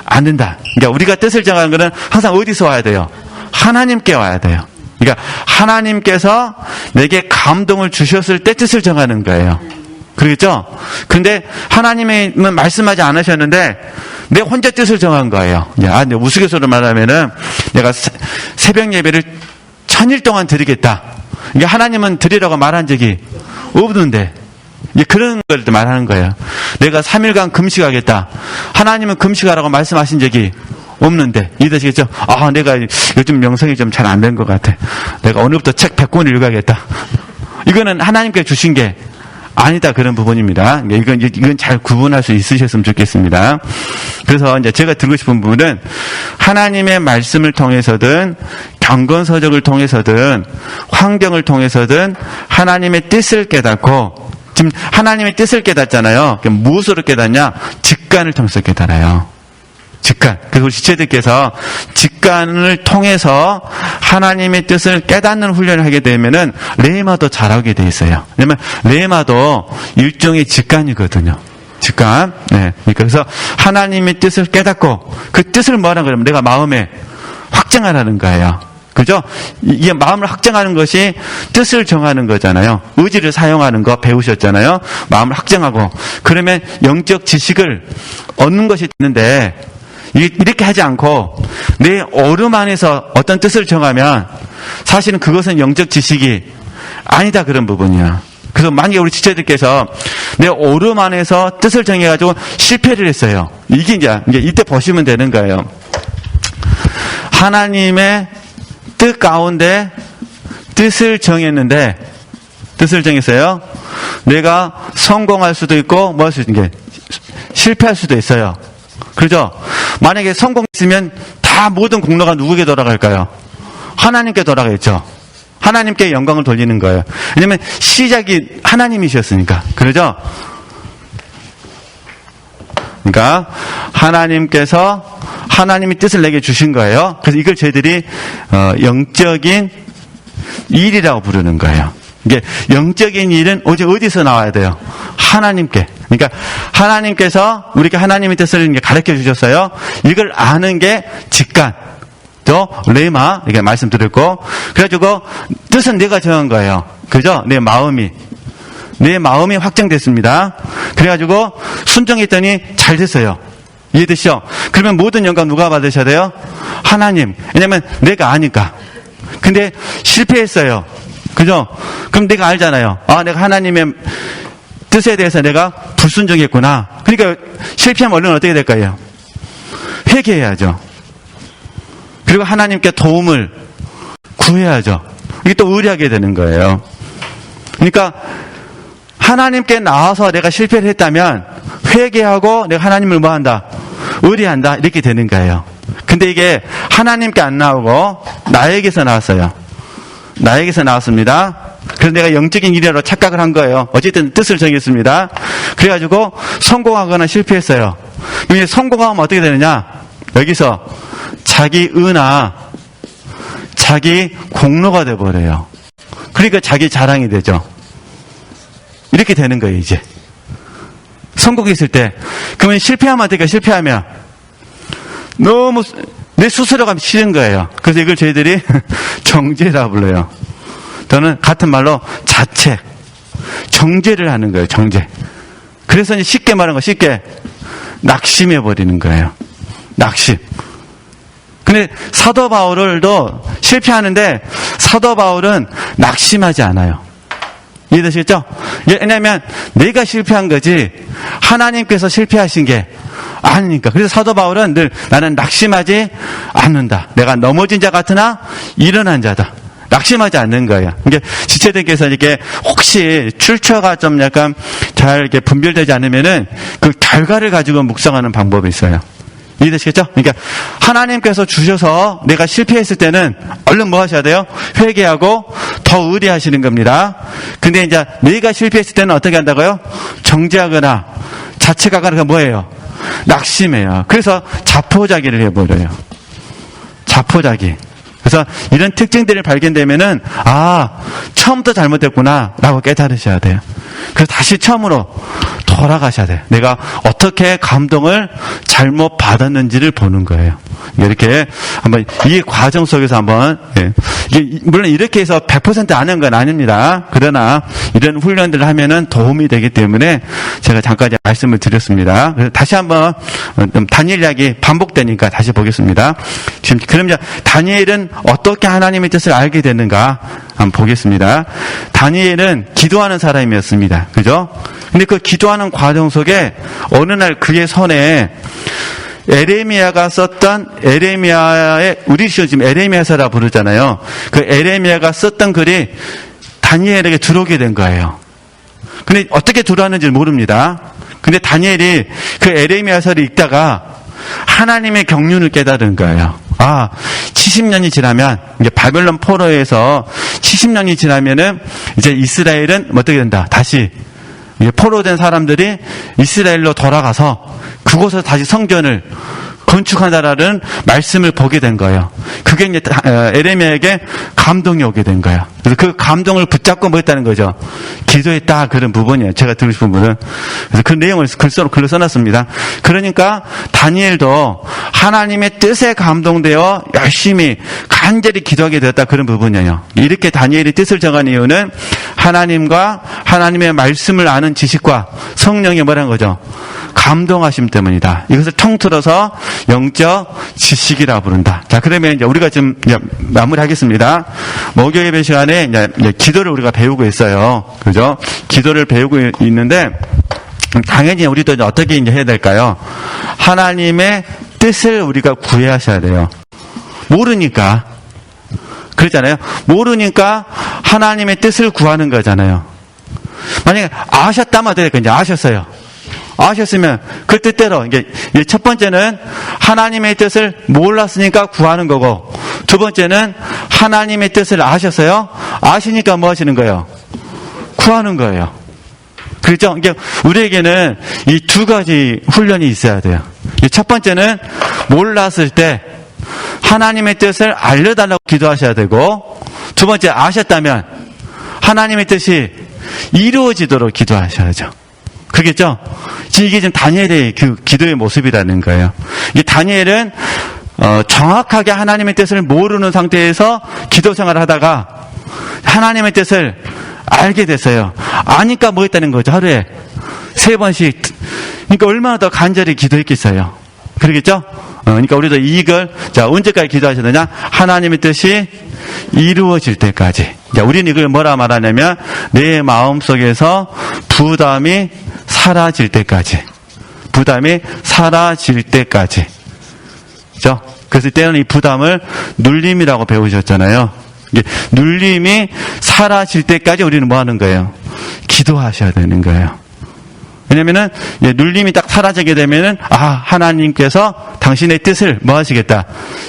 안 된다. 그러니까 우리가 뜻을 정하는 거는 항상 어디서 와야 돼요? 하나님께 와야 돼요. 그러니까 하나님께서 내게 감동을 주셨을 때 뜻을 정하는 거예요. 그러겠죠? 근데 하나님은 말씀하지 않으셨는데 내 혼자 뜻을 정한 거예요. 우스갯소리로 말하면은 내가 새벽 예배를 1000일 동안 드리겠다. 이게 하나님은 드리라고 말한 적이 없는데 그런 걸 말하는 거예요. 내가 3일간 금식하겠다. 하나님은 금식하라고 말씀하신 적이 없는데 이해되시겠죠? 내가 요즘 명성이 좀 잘 안 된 것 같아. 내가 오늘부터 책 100권 읽어야겠다. 이거는 하나님께 주신 게 아니다, 그런 부분입니다. 이건 잘 구분할 수 있으셨으면 좋겠습니다. 그래서 이제 제가 드리고 싶은 부분은 하나님의 말씀을 통해서든 경건서적을 통해서든 환경을 통해서든 하나님의 뜻을 깨닫고, 지금 하나님의 뜻을 깨닫잖아요. 무엇으로 깨닫냐? 직관을 통해서 깨달아요. 직관. 그래서 우리 지체들께서 직관을 통해서 하나님의 뜻을 깨닫는 훈련을 하게 되면은 레마도 잘하게 돼 있어요. 왜냐면 레마도 일종의 직관이거든요. 직관. 네. 그래서 하나님의 뜻을 깨닫고 그 뜻을 뭐라 그러면 내가 마음에 확정하라는 거예요. 그죠? 이게 마음을 확정하는 것이 뜻을 정하는 거잖아요. 의지를 사용하는 거 배우셨잖아요. 마음을 확정하고. 그러면 영적 지식을 얻는 것이 있는데 이렇게 하지 않고 내 오름 안에서 어떤 뜻을 정하면 사실은 그것은 영적 지식이 아니다, 그런 부분이야. 그래서 만약에 우리 지체들께서 내 오름 안에서 뜻을 정해가지고 실패를 했어요. 이게 이제 이때 보시면 되는 거예요. 하나님의 뜻 가운데 뜻을 정했는데, 뜻을 정했어요. 내가 성공할 수도 있고, 뭐 할 수도 있는 게, 실패할 수도 있어요. 그렇죠? 만약에 성공했으면 다 모든 공로가 누구에게 돌아갈까요? 하나님께 돌아가겠죠. 하나님께 영광을 돌리는 거예요. 왜냐면 시작이 하나님이셨으니까. 그렇죠? 그러니까 하나님께서 하나님의 뜻을 내게 주신 거예요. 그래서 이걸 저희들이 영적인 일이라고 부르는 거예요. 이게 영적인 일은 오직 어디서 나와야 돼요? 하나님께. 그러니까 하나님께서 우리에게 하나님의 뜻을 가르쳐 주셨어요. 이걸 아는 게 직관, 또 레마 이렇게 말씀드렸고, 그래가지고 뜻은 내가 정한 거예요. 그죠? 내 마음이 확정됐습니다. 그래가지고 순종했더니 잘 됐어요. 이해되시죠? 그러면 모든 영광 누가 받으셔야 돼요? 하나님. 왜냐면 내가 아니까. 근데 실패했어요. 그죠? 그럼 내가 알잖아요. 내가 하나님의 뜻에 대해서 내가 불순종했구나. 그러니까 실패하면 얼른 어떻게 될까요? 회개해야죠. 그리고 하나님께 도움을 구해야죠. 이게 또 의뢰하게 되는 거예요. 그러니까 하나님께 나와서 내가 실패를 했다면 회개하고 내가 하나님을 뭐 한다? 의뢰한다. 이렇게 되는 거예요. 근데 이게 하나님께 안 나오고 나에게서 나왔어요. 나에게서 나왔습니다. 그래서 내가 영적인 일이라고 착각을 한 거예요. 어쨌든 뜻을 정했습니다. 그래가지고 성공하거나 실패했어요. 그럼 성공하면 어떻게 되느냐? 여기서 자기 은하, 자기 공로가 돼버려요. 그러니까 자기 자랑이 되죠. 이렇게 되는 거예요, 이제. 성공했을 때. 그러면 실패하면 어떻게 해요? 실패하면 너무 내 스스로가 싫은 거예요. 그래서 이걸 저희들이 정죄라 불러요. 저는 같은 말로 자책, 정죄를 하는 거예요. 정죄. 그래서 이제 쉽게 말하는 거, 쉽게 낙심해 버리는 거예요. 낙심. 근데 사도 바울도 실패하는데 사도 바울은 낙심하지 않아요. 이해되시겠죠? 왜냐하면 내가 실패한 거지 하나님께서 실패하신 게 아니니까. 그래서 사도 바울은 늘 나는 낙심하지 않는다. 내가 넘어진 자 같으나 일어난 자다. 낙심하지 않는 거예요. 이게 지체들께서 이렇게 혹시 출처가 좀 약간 잘 이렇게 분별되지 않으면은 그 결과를 가지고 묵상하는 방법이 있어요. 이해되시겠죠? 그러니까 하나님께서 주셔서 내가 실패했을 때는 얼른 뭐 하셔야 돼요? 회개하고 더 의뢰하시는 겁니다. 근데 이제 내가 실패했을 때는 어떻게 한다고요? 정죄하거나 자책하거나 뭐예요? 낙심해요. 그래서 자포자기를 해버려요. 자포자기. 그래서 이런 특징들이 발견되면은 처음부터 잘못됐구나 라고 깨달으셔야 돼요. 그래서 다시 처음으로 돌아가셔야 돼요. 내가 어떻게 감동을 잘못 받았는지를 보는 거예요. 이렇게 한번 이 과정 속에서 한번 이게 물론 이렇게 해서 100% 아는 건 아닙니다. 그러나 이런 훈련들을 하면은 도움이 되기 때문에 제가 잠깐 말씀을 드렸습니다. 그래서 다시 한번 다니엘 이야기 반복되니까 다시 보겠습니다. 지금 그럼 이제 다니엘은 어떻게 하나님의 뜻을 알게 되는가 한번 보겠습니다. 다니엘은 기도하는 사람이었습니다. 그죠? 근데 그 기도하는 과정 속에 어느 날 그의 손에 에레미야가 썼던 에레미야의 우리 지금 에레미야서라 부르잖아요. 그 에레미야가 썼던 글이 다니엘에게 들어오게 된 거예요. 근데 어떻게 들어왔는지 모릅니다. 근데 다니엘이 그 에레미야서를 읽다가 하나님의 경륜을 깨달은 거예요. 70년이 지나면 이제 바벨론 포로에서 70년이 지나면은 이제 이스라엘은 어떻게 된다? 다시 이제 포로된 사람들이 이스라엘로 돌아가서 그곳에서 다시 성전을 건축한다라는 말씀을 보게 된 거예요. 그게 이제 에레미야에게 감동이 오게 된 거예요. 그래서 그 감동을 붙잡고 뭐 했다는 거죠? 기도했다 그런 부분이에요. 제가 들으신 부분은. 그래서 그 내용을 글로 써놨습니다. 그러니까 다니엘도 하나님의 뜻에 감동되어 열심히 간절히 기도하게 되었다 그런 부분이에요. 이렇게 다니엘이 뜻을 정한 이유는 하나님과 하나님의 말씀을 아는 지식과 성령이 뭐라는 거죠? 감동하심 때문이다. 이것을 통틀어서 영적 지식이라 부른다. 자, 그러면 이제 우리가 지금 이제 마무리하겠습니다. 목요 예배 시간에 이제 기도를 우리가 배우고 있어요. 그죠? 기도를 배우고 있는데 당연히 우리도 이제 어떻게 이제 해야 될까요? 하나님의 뜻을 우리가 구해하셔야 돼요. 모르니까. 그렇잖아요. 모르니까 하나님의 뜻을 구하는 거잖아요. 만약에 아셨다면 어떻게 될까요? 이제 아셨어요. 아셨으면 그 뜻대로 이게 첫 번째는 하나님의 뜻을 몰랐으니까 구하는 거고, 두 번째는 하나님의 뜻을 아셨어요. 아시니까 뭐 하시는 거예요? 구하는 거예요. 그렇죠? 이게 우리에게는 이 두 가지 훈련이 있어야 돼요. 첫 번째는 몰랐을 때 하나님의 뜻을 알려달라고 기도하셔야 되고, 두 번째 아셨다면 하나님의 뜻이 이루어지도록 기도하셔야죠. 그겠죠? 이게 지금 다니엘의 그 기도의 모습이라는 거예요. 이 다니엘은 정확하게 하나님의 뜻을 모르는 상태에서 기도 생활을 하다가 하나님의 뜻을 알게 됐어요. 아니까 뭐 했다는 거죠? 하루에 3번씩. 그러니까 얼마나 더 간절히 기도했겠어요. 그러겠죠? 그러니까 우리도 이걸 언제까지 기도하셔야 되냐? 하나님의 뜻이 이루어질 때까지. 우리는 이걸 뭐라 말하냐면 내 마음속에서 부담이 사라질 때까지. 부담이 사라질 때까지. 그죠? 그래서 때는 이 부담을 눌림이라고 배우셨잖아요. 눌림이 사라질 때까지 우리는 뭐 하는 거예요? 기도하셔야 되는 거예요. 왜냐면은 눌림이 딱 사라지게 되면은 하나님께서 당신의 뜻을 뭐 하시겠다?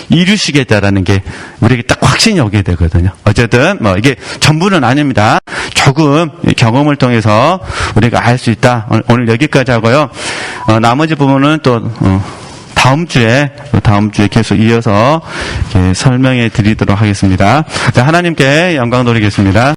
이루시겠다라는 게 우리에게 딱 확신이 오게 되거든요. 어쨌든 이게 전부는 아닙니다. 조금 경험을 통해서 우리가 알 수 있다. 오늘 여기까지 하고요. 나머지 부분은 또 다음 주에 계속 이어서 설명해 드리도록 하겠습니다. 자, 하나님께 영광 돌리겠습니다.